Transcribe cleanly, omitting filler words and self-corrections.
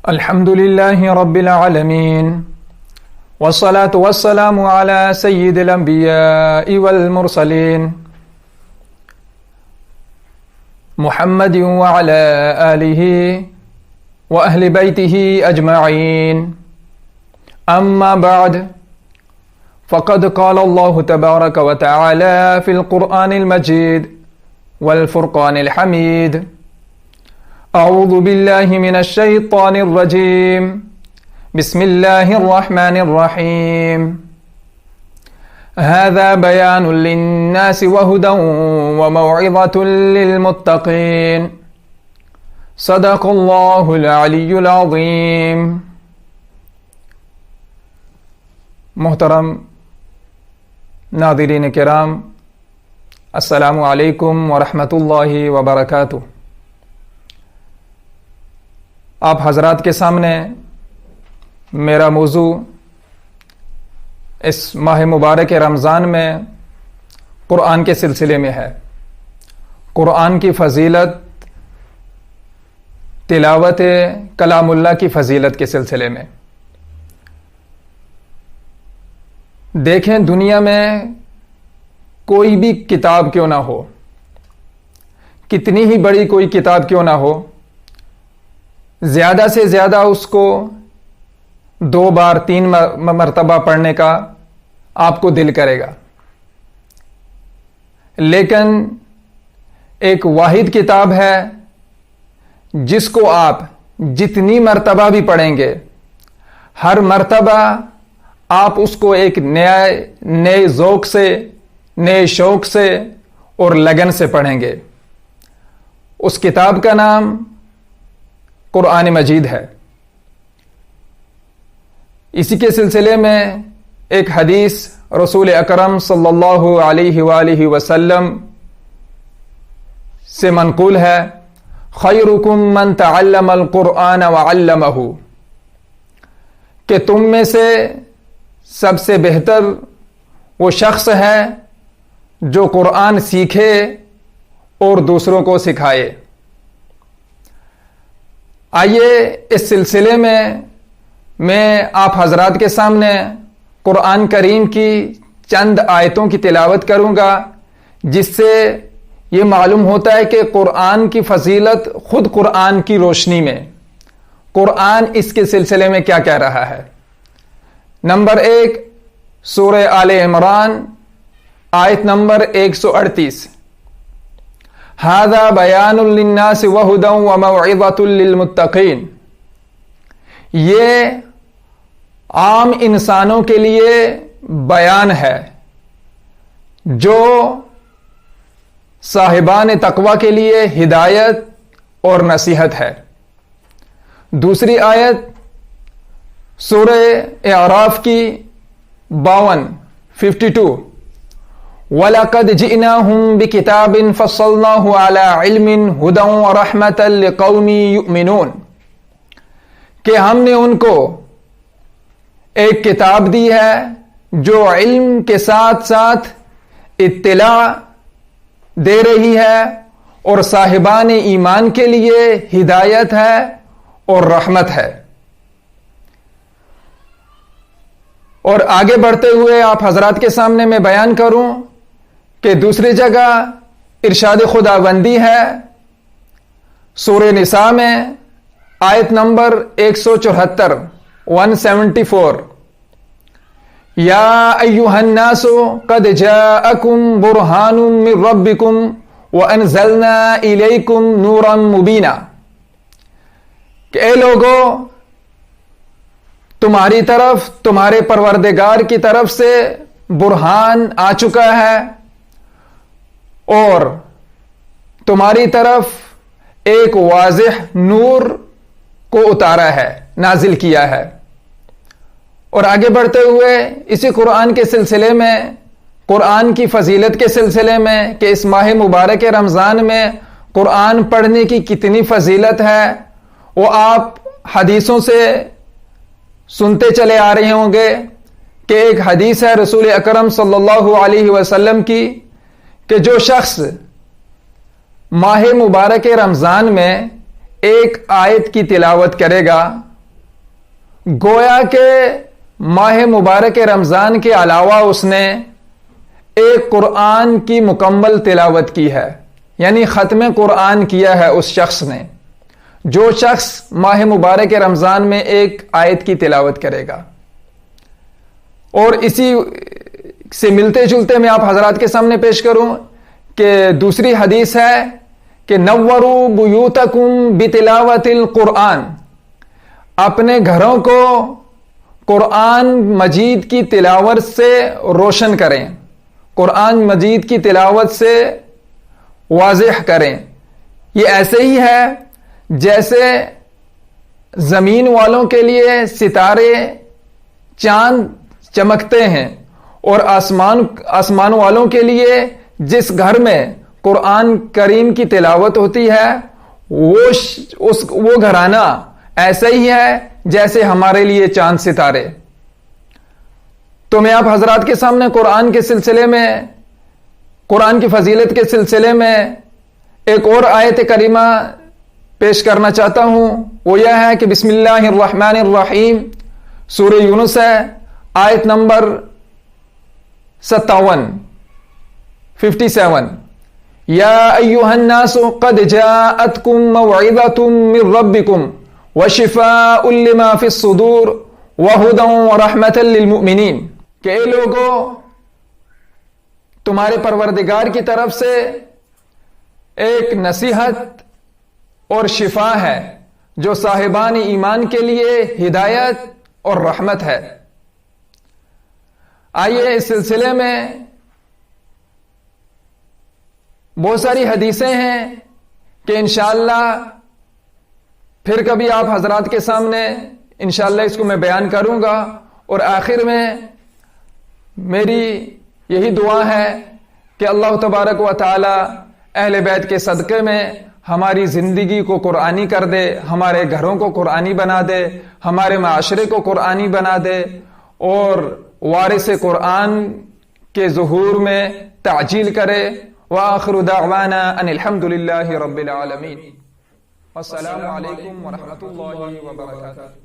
الحمد لله رب العالمين والصلاة والسلام على سيد الأنبياء والمرسلين محمد وعلى آله وأهل بيته أجمعين. أما بعد، فقد قال الله تبارك وتعالى في القرآن المجيد والفرقان الحميد: أعوذ بالله من الشيطان الرجيم، بسم الله الرحمن الرحيم. هذا بيان للناس وهدى وموعظة للمتقين. صدق الله العلي العظيم. محترم ناظرین کرام، السلام علیکم ورحمۃ اللہ وبرکاتہ. آپ حضرات کے سامنے میرا موضوع اس ماہ مبارک رمضان میں قرآن کے سلسلے میں ہے. قرآن کی فضیلت، تلاوت کلام اللہ کی فضیلت کے سلسلے میں. دیکھیں، دنیا میں کوئی بھی کتاب کیوں نہ ہو، کتنی ہی بڑی کوئی کتاب کیوں نہ ہو، زیادہ سے زیادہ اس کو 2 بار 3 مرتبہ پڑھنے کا آپ کو دل کرے گا. لیکن ایک واحد کتاب ہے جس کو آپ جتنی مرتبہ بھی پڑھیں گے، ہر مرتبہ آپ اس کو ایک نئے ذوق سے، نئے شوق سے اور لگن سے پڑھیں گے. اس کتاب کا نام قرآن مجید ہے. اسی کے سلسلے میں ایک حدیث رسول اکرم صلی اللہ علیہ وآلہ وسلم سے منقول ہے: خیرکم من تعلم القرآن وعلمہ، کہ تم میں سے سب سے بہتر وہ شخص ہے جو قرآن سیکھے اور دوسروں کو سکھائے. آئیے اس سلسلے میں آپ حضرات کے سامنے قرآن کریم کی چند آیتوں کی تلاوت کروں گا، جس سے یہ معلوم ہوتا ہے کہ قرآن کی فضیلت خود قرآن کی روشنی میں قرآن اس کے سلسلے میں کیا کہہ رہا ہے. نمبر 1، سورہ آل عمران، آیت نمبر 138: ھذا بیان للناس وہدی وموعظۃ للمتقین. یہ عام انسانوں کے لیے بیان ہے جو صاحبان تقوی کے لیے ہدایت اور نصیحت ہے. دوسری آیت سورہ اعراف کی 52: وَلَقَدْ جِئْنَاهُمْ بِكِتَابٍ فَصَّلْنَاهُ عَلَىٰ عِلْمٍ هُدًى وَرَحْمَةً لِقَوْمٍ يُؤْمِنُونَ، کہ ہم نے ان کو ایک کتاب دی ہے جو علم کے ساتھ ساتھ اطلاع دے رہی ہے اور صاحبان ایمان کے لیے ہدایت ہے اور رحمت ہے. اور آگے بڑھتے ہوئے آپ حضرات کے سامنے میں بیان کروں کہ دوسری جگہ ارشاد خداوندی ہے سورہ نساء میں، آیت نمبر 174 174: یا ایھا الناس قد جاءکم برہان من ربکم وانزلنا الیکم نورا مبینا، کہ اے لوگو، تمہاری طرف تمہارے پروردگار کی طرف سے برہان آ چکا ہے اور تمہاری طرف ایک واضح نور کو اتارا ہے، نازل کیا ہے. اور آگے بڑھتے ہوئے اسی قرآن کے سلسلے میں، قرآن کی فضیلت کے سلسلے میں، کہ اس ماہ مبارک رمضان میں قرآن پڑھنے کی کتنی فضیلت ہے، وہ آپ حدیثوں سے سنتے چلے آ رہے ہوں گے. کہ ایک حدیث ہے رسول اکرم صلی اللہ علیہ وسلم کی کہ جو شخص ماہ مبارک رمضان میں ایک آیت کی تلاوت کرے گا گویا کہ ماہ مبارک رمضان کے علاوہ اس نے ایک قرآن کی مکمل تلاوت کی ہے، یعنی ختم قرآن کیا ہے اس شخص نے، جو شخص ماہ مبارک رمضان میں ایک آیت کی تلاوت کرے گا۔ اور اسی سے ملتے جلتے میں آپ حضرات کے سامنے پیش کروں کہ دوسری حدیث ہے کہ نوروا بیوتکم بتلاوت القرآن، اپنے گھروں کو قرآن مجید کی تلاوت سے روشن کریں، قرآن مجید کی تلاوت سے واضح کریں۔ یہ ایسے ہی ہے جیسے زمین والوں کے لیے ستارے چاند چمکتے ہیں، اور آسمان والوں کے لیے جس گھر میں قرآن کریم کی تلاوت ہوتی ہے وہ گھرانہ ایسا ہی ہے جیسے ہمارے لیے چاند ستارے۔ تو میں آپ حضرات کے سامنے قرآن کے سلسلے میں، قرآن کی فضیلت کے سلسلے میں ایک اور آیت کریمہ پیش کرنا چاہتا ہوں۔ وہ یہ ہے کہ بسم اللہ الرحمن الرحیم، سورہ یونس ہے، آیت نمبر 57 یا ایھا الناس قد جاءتکم موعظۃ من ربکم وشفاء لما فی الصدور وہدی ورحمۃ للمؤمنین، کہ اے لوگو، تمہارے پروردگار کی طرف سے ایک نصیحت اور شفا ہے جو صاحبان ایمان کے لیے ہدایت اور رحمت ہے۔ آئیے اس سلسلے میں بہت ساری حدیثیں ہیں کہ انشاءاللہ پھر کبھی آپ حضرات کے سامنے انشاءاللہ اس کو میں بیان کروں گا، اور آخر میں میری یہی دعا ہے کہ اللہ تبارک و تعالی اہل بیت کے صدقے میں ہماری زندگی کو قرآنی کر دے، ہمارے گھروں کو قرآنی بنا دے، ہمارے معاشرے کو قرآنی بنا دے، اور وارث قرآن کے ظہور میں تعجیل کرے۔ وآخر دعوانا ان الحمد للہ رب العالمین، والسلام علیکم ورحمۃ اللہ وبرکاتہ۔